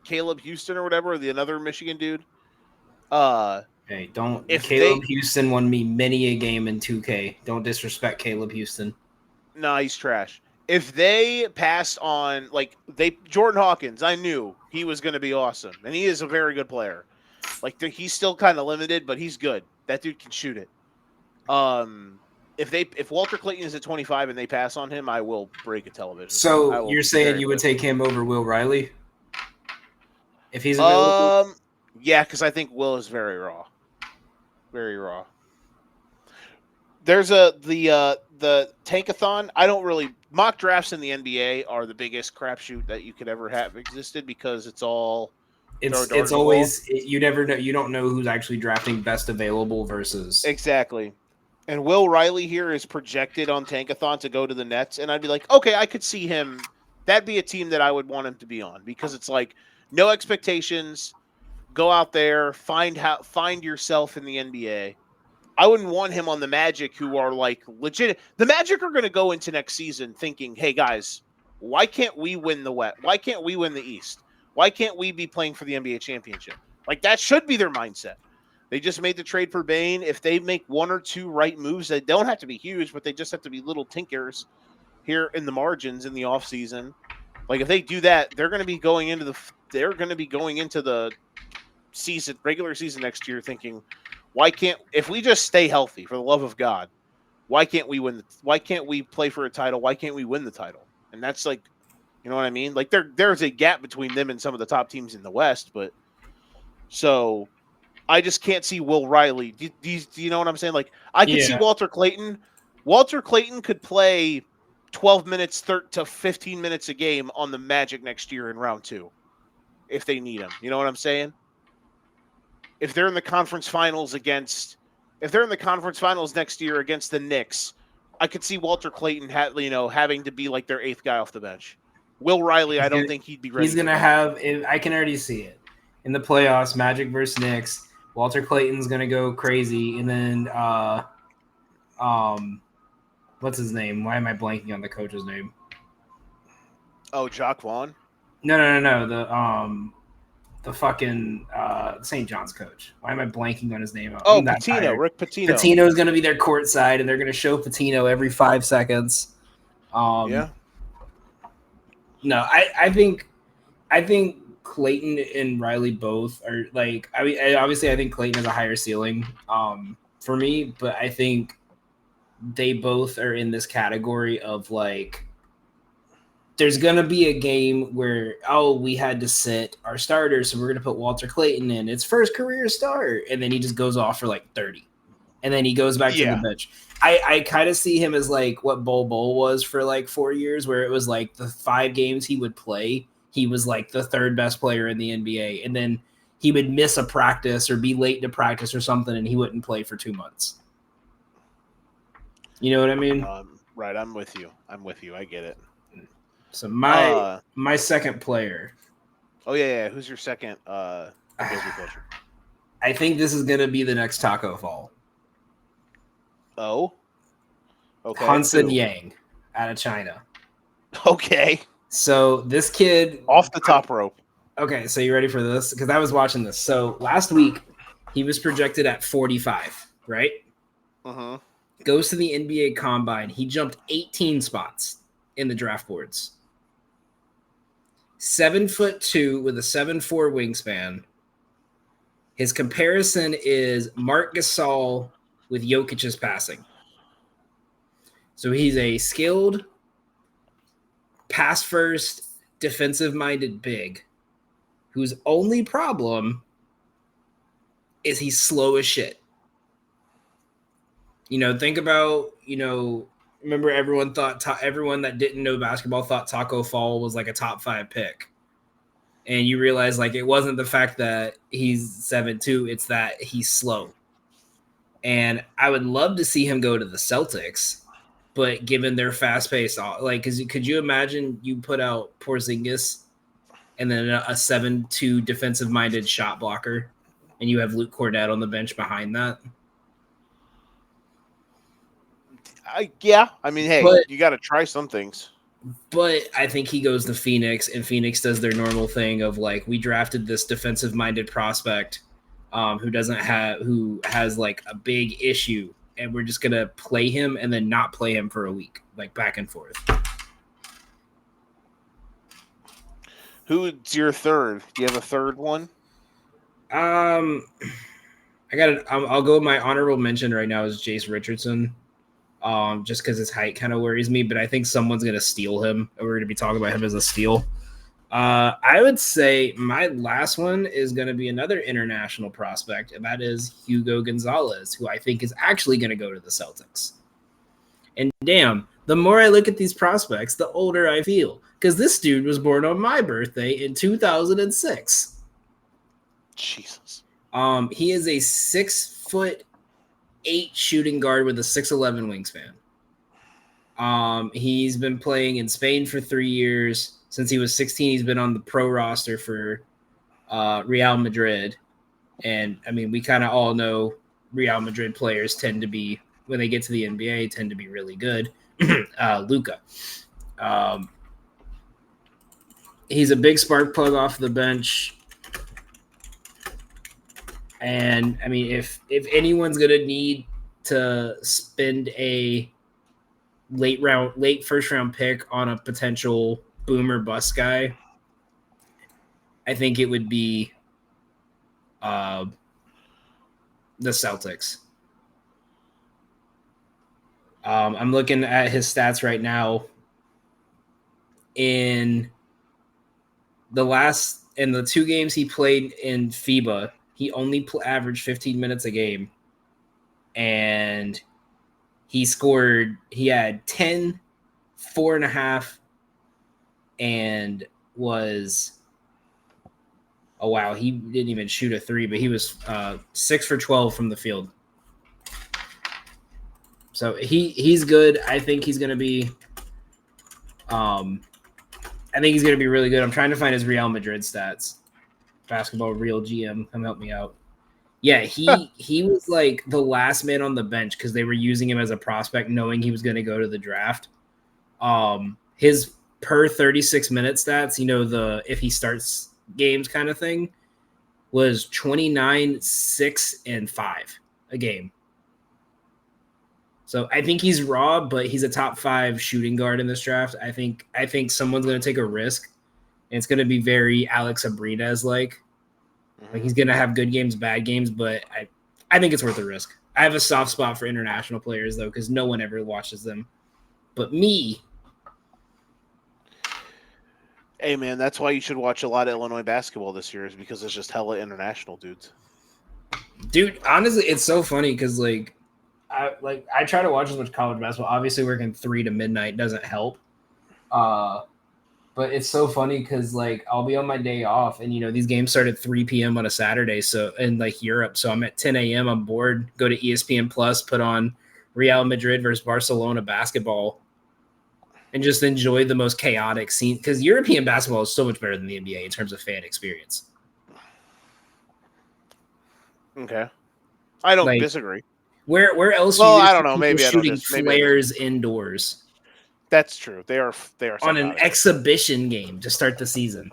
Caleb Houston or whatever, another Michigan dude. Hey, don't. Caleb Houston won me many a game in 2K. Don't disrespect Caleb Houston. No, he's trash. If they passed on, Jordan Hawkins, I knew he was going to be awesome, and he is a very good player. Like, he's still kind of limited, but he's good. That dude can shoot it. If Walter Clayton is at 25 and they pass on him, I will break a television. So you're saying you would take him over Will Riley if he's available? Yeah, because I think Will is very raw. Very raw. There's the Tankathon. I don't really mock drafts in the NBA are the biggest crapshoot that you could ever have existed because it's all. It's always you never know. You don't know who's actually drafting best available versus exactly. And Will Riley here is projected on Tankathon to go to the Nets, and I'd be like, okay, I could see him. That'd be a team that I would want him to be on because it's like no expectations. Go out there, find yourself in the NBA. I wouldn't want him on the Magic, who are like legit. The Magic are going to go into next season thinking, "Hey guys, why can't we win the West? Why can't we win the East? Why can't we be playing for the NBA championship?" Like, that should be their mindset. They just made the trade for Bane. If they make 1 or 2 right moves, they don't have to be huge, but they just have to be little tinkers here in the margins in the offseason. Like, if they do that, they're going to be going into the season, regular season next year thinking, if we just stay healthy, for the love of God, why can't we win? Why can't we play for a title? Why can't we win the title? And that's like, you know what I mean? Like, there's a gap between them and some of the top teams in the West, but so I just can't see Will Riley. Do you know what I'm saying? Like, I can see Walter Clayton. Walter Clayton could play 12 minutes to 15 minutes a game on the Magic next year in round 2 if they need him. You know what I'm saying? If they're in the conference finals next year against the Knicks, I could see Walter Clayton having to be like their 8th guy off the bench. Will Riley, I don't think he'd be ready. He's going to have – I can already see it. In the playoffs, Magic versus Knicks, Walter Clayton's going to go crazy. And then what's his name? Why am I blanking on the coach's name? Oh, Jacques Vaughn. No. The fucking St. John's coach. Why am I blanking on his name? Oh, I'm that Pitino, tired. Rick Pitino. Pitino is going to be their courtside, and they're going to show Pitino every 5 seconds. Yeah. No, I think Clayton and Riley both are like. I mean, obviously, I think Clayton has a higher ceiling for me, but I think they both are in this category of like. There's going to be a game where, we had to sit our starters, so we're going to put Walter Clayton in. It's first career start. And then he just goes off for like 30. And then he goes back to the bench. I kind of see him as like what Bol was for like 4 years, where it was like the 5 games he would play, he was like the third best player in the NBA. And then he would miss a practice or be late to practice or something, and he wouldn't play for 2 months. You know what I mean? Right. I'm with you. I get it. So my second player. Oh yeah. Who's your second? I think this is gonna be the next Taco Fall. Oh. Okay. Hansen Yang out of China. Okay. So this kid off the top rope. Okay, so you ready for this? Because I was watching this. So last week he was projected at 45, right? Mm-hmm. Goes to the NBA Combine. He jumped 18 spots in the draft boards. 7'2" with a 7'4" wingspan. His comparison is Marc Gasol with Jokic's passing. So he's a skilled, pass-first, defensive-minded big whose only problem is he's slow as shit. Think about, remember everyone that didn't know basketball thought Taco Fall was like a top 5 pick. And you realize like it wasn't the fact that he's 7'2", it's that he's slow. And I would love to see him go to the Celtics, but given their fast pace, like, could you imagine you put out Porzingis and then a 7'2" defensive minded shot blocker, and you have Luke Cornett on the bench behind that? Yeah. I mean, hey, you got to try some things. But I think he goes to Phoenix, and Phoenix does their normal thing of like, we drafted this defensive-minded prospect who has like a big issue, and we're just gonna play him and then not play him for a week, like back and forth. Who's your third? Do you have a third one? I'll go with my honorable mention right now is Jace Richardson. Just because his height kind of worries me, but I think someone's going to steal him. We're going to be talking about him as a steal. I would say my last one is going to be another international prospect, and that is Hugo Gonzalez, who I think is actually going to go to the Celtics. And damn, the more I look at these prospects, the older I feel, because this dude was born on my birthday in 2006. Jesus. He is a 6'8" shooting guard with a 6'11" wingspan. He's been playing in Spain for 3 years. Since he was 16, he's been on the pro roster for Real Madrid. And, I mean, we kind of all know Real Madrid players tend to be, when they get to the NBA, tend to be really good. Luka. He's a big spark plug off the bench. And, I mean, if anyone's going to need to spend a late first round pick on a potential boom or bust guy, I think it would be the Celtics. I'm looking at his stats right now. In the 2 games he played in FIBA, he only averaged 15 minutes a game, and he had 10, 4.5, and was, oh wow, he didn't even shoot a 3, but he was 6 for 12 from the field. So he's good. I think he's gonna be really good. I'm trying to find his Real Madrid stats. Basketball Real GM, come help me out. Yeah, he was like the last man on the bench because they were using him as a prospect, knowing he was going to go to the draft. His per 36-minute stats, the if he starts games kind of thing, was 29, 6, and 5 a game. So I think he's raw, but he's a top 5 shooting guard in this draft. I think someone's going to take a risk, and it's going to be very Alex Abrines like. Like he's going to have good games, bad games, but I think it's worth the risk. I have a soft spot for international players, though, because no one ever watches them. But me. Hey, man, that's why you should watch a lot of Illinois basketball this year, is because it's just hella international dudes. Dude, honestly, it's so funny because, I try to watch as much college basketball. Obviously, working 3 to midnight doesn't help. But it's so funny because, I'll be on my day off, and, these games start at 3 p.m. on a Saturday, so in, Europe. So I'm at 10 a.m. I'm bored, go to ESPN Plus, put on Real Madrid versus Barcelona basketball, and just enjoy the most chaotic scene. Because European basketball is so much better than the NBA in terms of fan experience. Okay. I don't disagree. Where else? Well, I don't know. Maybe shooting flares indoors. That's true. They are on an exhibition game to start the season.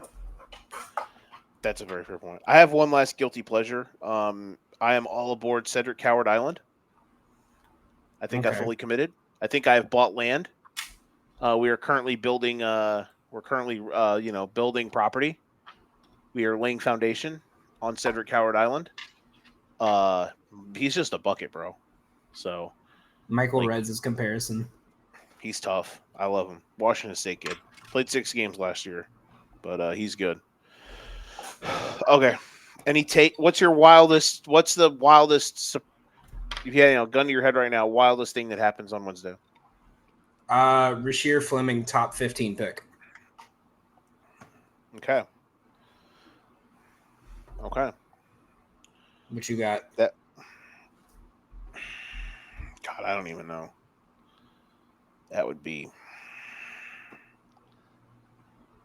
That's a very fair point. I have one last guilty pleasure. I am all aboard Cedric Coward Island. I think I fully committed. I think I have bought land. We are currently building. Building property. We are laying foundation on Cedric Coward Island. He's just a bucket, bro. So, Michael Reds' comparison. He's tough. I love him. Washington State kid. Played 6 games last year, but he's good. Okay. What's the wildest, if you had gun to your head right now, wildest thing that happens on Wednesday? Rasheer Fleming, top 15 pick. Okay. What you got? God, I don't even know. That would be.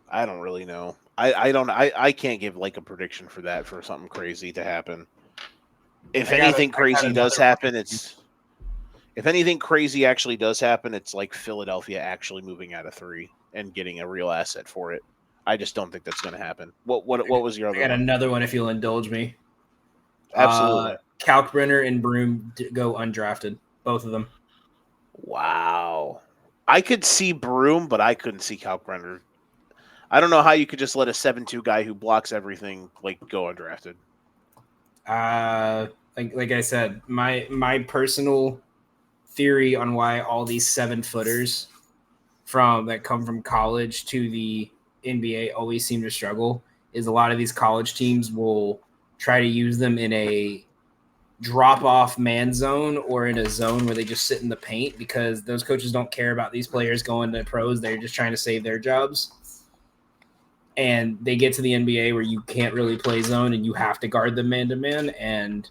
I don't really know. I can't give a prediction for that, for something crazy to happen. If anything crazy does happen, it's like Philadelphia actually moving out of 3 and getting a real asset for it. I just don't think that's going to happen. What was your other one? I got another one if you'll indulge me. Absolutely. Kalkbrenner and Broom go undrafted. Both of them. Wow. I could see Broom, but I couldn't see Kalkbrenner. I don't know how you could just let a 7'2" guy who blocks everything go undrafted. Like I said, my personal theory on why all these 7-footers that come from college to the NBA always seem to struggle is a lot of these college teams will try to use them in a drop-off man zone or in a zone where they just sit in the paint because those coaches don't care about these players going to pros. They're just trying to save their jobs. And they get to the NBA where you can't really play zone and you have to guard them man-to-man, and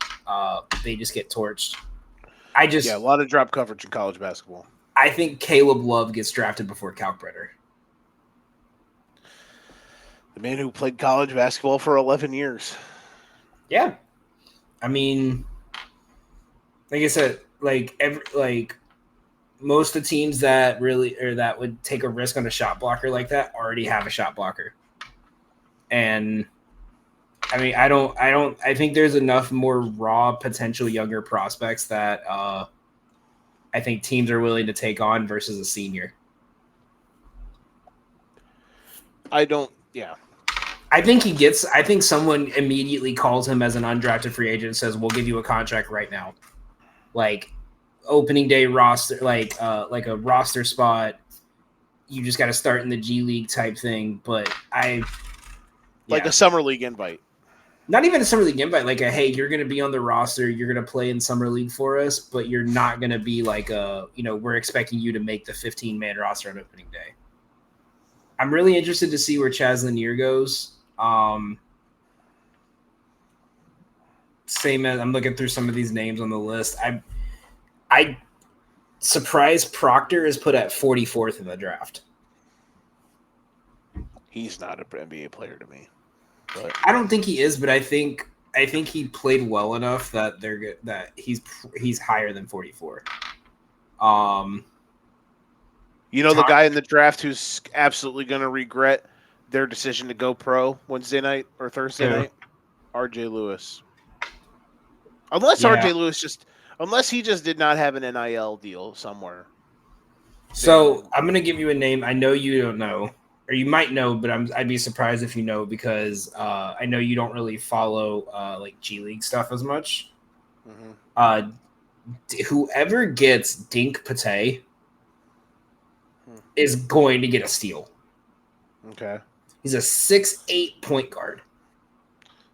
they just get torched. A lot of drop coverage in college basketball. I think Caleb Love gets drafted before Kalkbrenner. The man who played college basketball for 11 years. Yeah. I mean, like I said, most of the teams that that would take a risk on a shot blocker like that already have a shot blocker. And I mean, I think there's enough more raw potential younger prospects that I think teams are willing to take on versus a senior. I think someone immediately calls him as an undrafted free agent and says, we'll give you a contract right now. Like opening day roster, like a roster spot. You just got to start in the G League type thing. But a summer league invite. Not even a summer league invite, like hey, you're going to be on the roster. You're going to play in summer league for us, but you're not going to be we're expecting you to make the 15-man roster on opening day. I'm really interested to see where Chaz Lanier goes. Same as I'm looking through some of these names on the list. I surprised Proctor is put at 44th in the draft. He's not an NBA player to me. But I don't think he is, but I think I think he played well enough that they're good, that he's higher than 44. You know, the guy in the draft who's absolutely going to regret their decision to go pro Wednesday night or Thursday night? RJ Lewis. Unless he just did not have an NIL deal somewhere. So I'm gonna give you a name. I know you don't know, or you might know, but I'd be surprised if you know, because I know you don't really follow like G League stuff as much. Mm-hmm. Whoever gets Dink Pate is going to get a steal. Okay. He's a 6'8" point guard.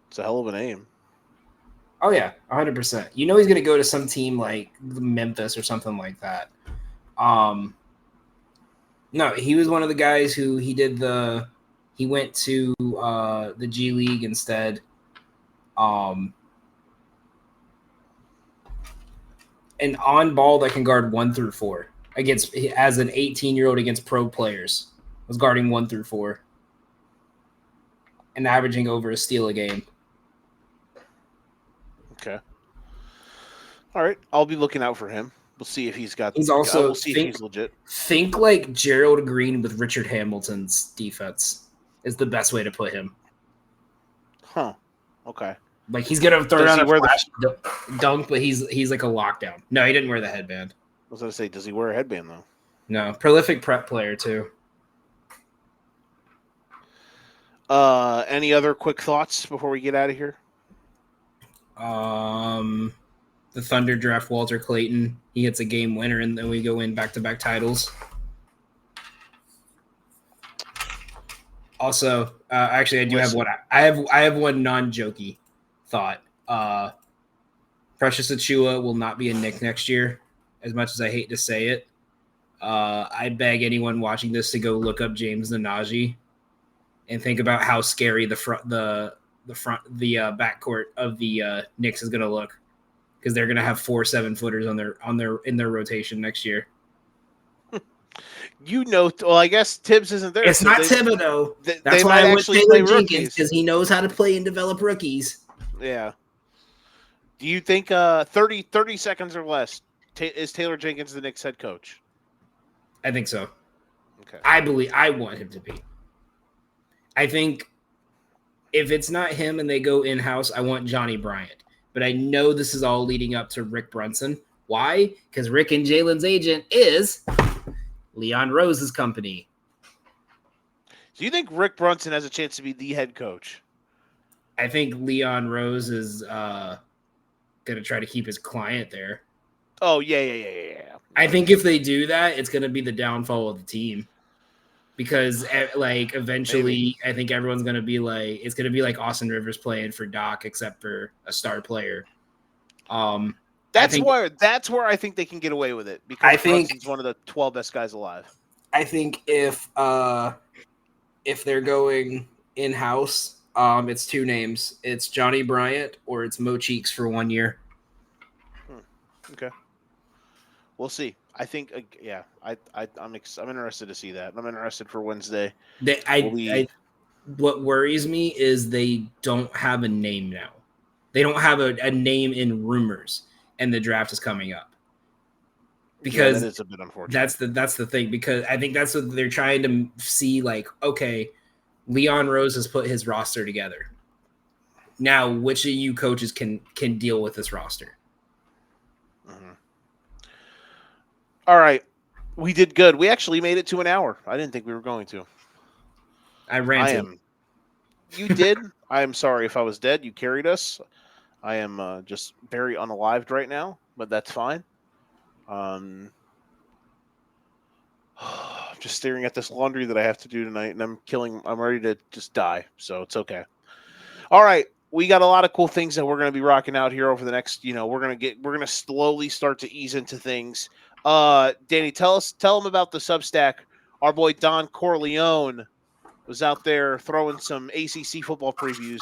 It's a hell of a name. Oh yeah, 100%. You know he's gonna go to some team like Memphis or something like that. No, he was one of the guys who he went to the G League instead. And on ball that can guard 1 through 4 against, as an 18-year-old against pro players, was guarding 1 through 4 and averaging over a steal a game. Okay. All right, I'll be looking out for him. We'll see if he's got. He's also we'll see if he's legit. Think like Gerald Green with Richard Hamilton's defense is the best way to put him. Huh. Okay. Like he's gonna throw around a flash dunk, but he's like a lockdown. No, he didn't wear the headband. I was gonna say, does he wear a headband though? No, prolific prep player too. Any other quick thoughts before we get out of here? The Thunder draft Walter Clayton. He hits a game winner, and then we go in back-to-back titles. Also, actually, I do have one. I have one non-jokey thought. Precious Achiuwa will not be a Knick next year, as much as I hate to say it. I beg anyone watching this to go look up James Nnaji and think about how scary the backcourt of the Knicks is going to look, because they're going to have 4 7-footers in their rotation next year. Well, I guess Tibbs isn't there. It's so not Thibodeau. That's why I went Taylor Jenkins, because he knows how to play and develop rookies. Yeah. Do you think 30 seconds or less is Taylor Jenkins the Knicks head coach? I think so. Okay. I want him to be. I think if it's not him and they go in-house, I want Johnny Bryant. But I know this is all leading up to Rick Brunson. Why? Because Rick and Jalen's agent is Leon Rose's company. Do you think Rick Brunson has a chance to be the head coach? I think Leon Rose is going to try to keep his client there. Oh, yeah. I think if they do that, it's going to be the downfall of the team. Because, like, eventually, maybe. I think everyone's going to be like, it's going to be like Austin Rivers playing for Doc, except for a star player. That's where I think they can get away with it, because Brunson's one of the 12 best guys alive. I think if they're going in-house, it's 2 names. It's Johnny Bryant or it's Mo Cheeks for 1 year. Okay. We'll see. I think, I'm interested to see that. I'm interested for Wednesday. What worries me is they don't have a name now. They don't have a name in rumors, and the draft is coming up. Because that is a bit unfortunate. That's the thing, because I think that's what they're trying to see. Like, okay, Leon Rose has put his roster together. Now, which of you coaches can deal with this roster? All right. We did good. We actually made it to an hour. I didn't think we were going to. I ranted. You did. I am sorry if I was dead. You carried us. I am just very unalived right now, but that's fine. Just staring at this laundry that I have to do tonight, and I'm ready to just die, so it's okay. All right. We got a lot of cool things that we're going to be rocking out here over the next, we're going to slowly start to ease into things. Danny, tell them about the Substack. Our boy Don Corleone was out there throwing some ACC football previews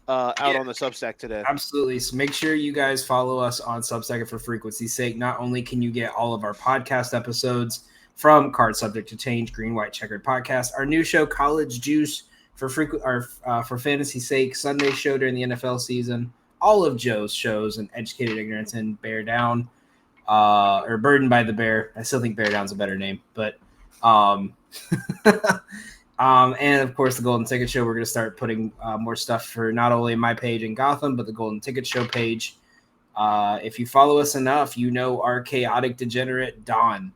out on the Substack today. Absolutely. So make sure you guys follow us on Substack for frequency's sake. Not only can you get all of our podcast episodes from Card Subject to Change, Green, White, Checkered Podcast, our new show, College Juice, for fantasy sake, Sunday show during the NFL season, all of Joe's shows, and Educated Ignorance and Bear Down, or Burdened by the Bear. I still think Bear Down's a better name, but and of course the Golden Ticket Show. We're going to start putting more stuff for not only my page in Gotham, but the Golden Ticket Show page. If you follow us enough, you know our chaotic degenerate Don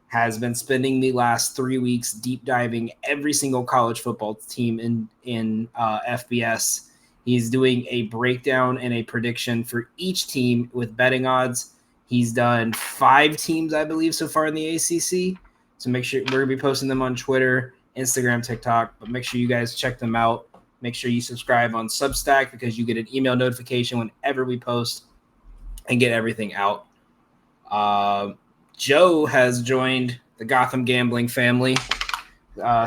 has been spending the last 3 weeks deep diving every single college football team in FBS. He's doing a breakdown and a prediction for each team with betting odds. He's done 5 teams, I believe, so far in the ACC. So make sure we're going to be posting them on Twitter, Instagram, TikTok, but make sure you guys check them out. Make sure you subscribe on Substack because you get an email notification whenever we post and get everything out. Joe has joined the Gotham Gambling family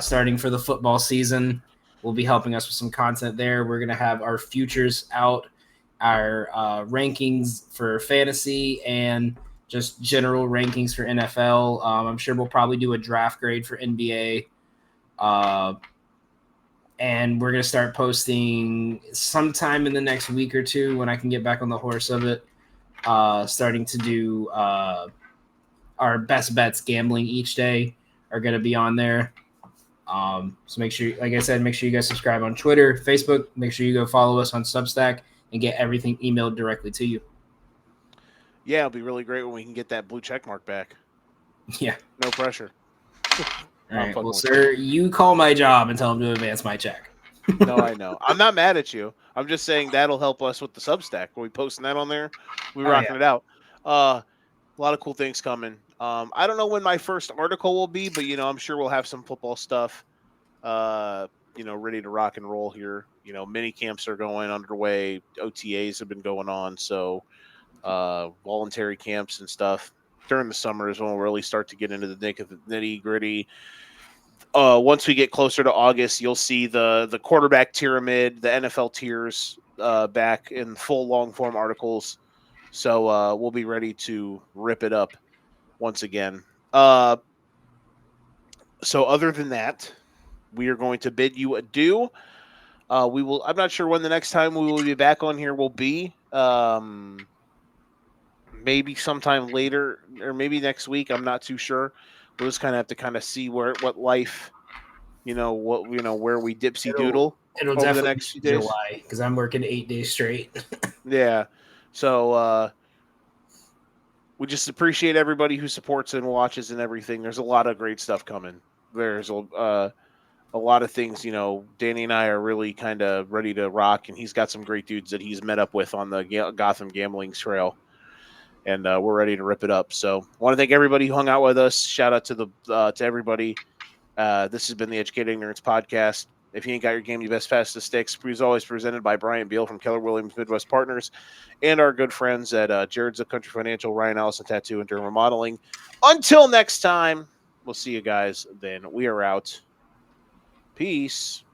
starting for the football season. Will be helping us with some content there. We're going to have our futures out, our rankings for fantasy, and just general rankings for NFL. I'm sure we'll probably do a draft grade for NBA. And we're going to start posting sometime in the next week or two when I can get back on the horse of it, starting to do our best bets gambling each day are going to be on there. So make sure, like I said, make sure you guys subscribe on Twitter, Facebook. Make sure you go follow us on Substack and get everything emailed directly to you. Yeah, it'll be really great when we can get that blue check mark back. Yeah. No pressure. All right. Well, sir, you call my job and tell them to advance my check. No, I know. I'm not mad at you. I'm just saying that'll help us with the Substack. Are we posting that on there? We rocking it out. A lot of cool things coming. I don't know when my first article will be, but I'm sure we'll have some football stuff, ready to rock and roll here. Mini camps are going underway. OTAs have been going on, so voluntary camps and stuff during the summer is when we'll really start to get into the nitty gritty. Once we get closer to August, you'll see the quarterback pyramid, the NFL tiers back in full long form articles. So we'll be ready to rip it up once again. So other than that, we are going to bid you adieu. I'm not sure when the next time we will be back on here will be. Maybe sometime later or maybe next week. I'm not too sure. We'll just kind of have to see what life, where we dipsy doodle. It'll over definitely the next few be days. July because I'm working 8 days straight. Yeah. So we just appreciate everybody who supports and watches and everything. There's a lot of great stuff coming. There's a lot of things, Danny and I are really kind of ready to rock, and he's got some great dudes that he's met up with on the Gotham Gambling Trail, and we're ready to rip it up. So I want to thank everybody who hung out with us. Shout out to everybody. This has been the Educated Ignorance Podcast. If you ain't got your game, you best pass the sticks. As always, presented by Brian Beal from Keller Williams Midwest Partners and our good friends at Jared's Country Financial, Ryan Allison Tattoo, and Derm Remodeling. Until next time, we'll see you guys then. We are out. Peace.